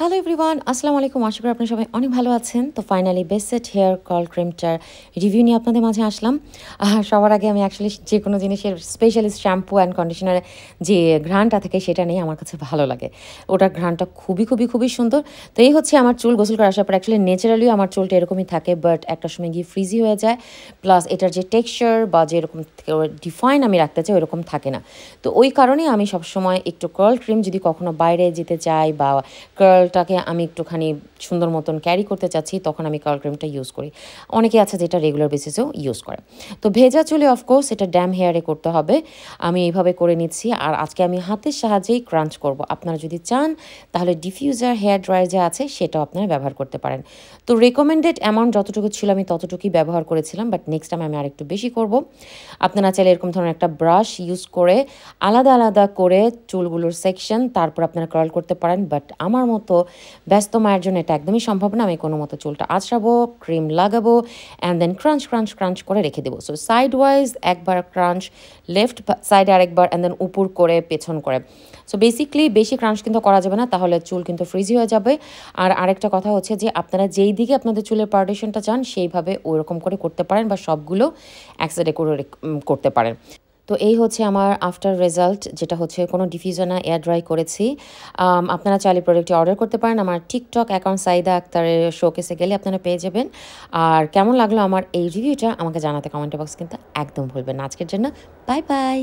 Hello everyone, আসসালামু আলাইকুম। আশা করি আপনারা সবাই অনেক ভালো আছেন। তো ফাইনালি বেস্ট হেয়ার কার্ল ক্রিমটার রিভিউ নিয়ে আপনাদের মাঝে আসলাম। সবার আগে আমি অ্যাকচুয়ালি যে কোনো জিনিসের স্পেশালিস্ট শ্যাম্পু অ্যান্ড কন্ডিশনারের যে ঘ্রাণটা থাকে সেটা নেই, আমার কাছে ভালো লাগে। ওটার ঘ্রাণটা খুবই সুন্দর। তো এই হচ্ছে আমার চুল গোসল করে আসার পর। অ্যাকচুয়ালি ন্যাচারালিও আমার চুলটা এরকমই থাকে, বাট একটা সময় গিয়ে ফ্রিজি হয়ে যায়। প্লাস এটার যে টেক্সচার বা যেরকম ডিফাইন আমি রাখতে চাই ওইরকম থাকে না। তো ওই কারণেই আমি সবসময় একটু কার্ল ক্রিম যদি কখনো বাইরে যেতে চাই বা কার্লটাকে আমি একটুখানি সুন্দর মতন ক্যারি করতে চাচ্ছি, তখন আমি কার্ল ক্রিমটা ইউজ করি। অনেকে আছে যেটা রেগুলার বেসিসেও ইউজ করে। তো ভেজা চুলে অফকোর্স এটা ড্যাম হেয়ারে করতে হবে। আমি এইভাবে করে নিচ্ছি, আর আজকে আমি হাতের সাহায্যেই ক্রাঞ্চ করব। আপনারা যদি চান তাহলে ডিফিউজার হেয়ার ড্রায়ার যে আছে সেটাও আপনারা ব্যবহার করতে পারেন। তো রেকমেন্ডেড অ্যামাউন্ট যতটুকু ছিল আমি ততটুকুই ব্যবহার করেছিলাম, বাট নেক্সট টাইম আমি আরেকটু বেশি করব। আপনারা চাইলে এরকম ধরনের একটা ব্রাশ ইউজ করে আলাদা করে চুলগুলোর সেকশন তারপর আপনারা কার্ল করতে পারেন। বাট আমার মতো ব্যস্ত মায়ের জন্য এটা একদমই সম্ভব না। আমি কোনো মতো চুলটা আঁচড়াবো, ক্রিম লাগাবো, অ্যান্ড দেন ক্রাঞ্চ করে রেখে দেবো। সো সাইড ওয়াইজ একবার ক্রাঞ্চ, লেফট সাইডে আরেকবার, অ্যান্ড দেন উপর করে পেছন করে। সো বেসিকলি বেশি ক্রাঞ্চ কিন্তু করা যাবে না, তাহলে চুল কিন্তু ফ্রিজি হয়ে যাবে। আর আরেকটা কথা হচ্ছে যে আপনারা যেই দিকে আপনাদের চুলের পার্টিশনটা চান সেইভাবে ওইরকম করে করতে পারেন, বা সবগুলো এক সাইডে করে করতে পারেন। তো এই হচ্ছে আমার আফটার রেজাল্ট, যেটা হচ্ছে কোনো ডিফিউজার না, এয়ার ড্রাই করেছি। আপনারা চাইলে প্রোডাক্টটি অর্ডার করতে পারেন। আমার টিকটক অ্যাকাউন্ট সাইদা আক্তারের শোকেসে গেলে আপনারা পেয়ে যাবেন। আর কেমন লাগলো আমার এই রিভিউটা আমাকে জানাতে কমেন্ট বক্স কিন্তু একদম ভুলবেন না। আজকের জন্য বাই বাই।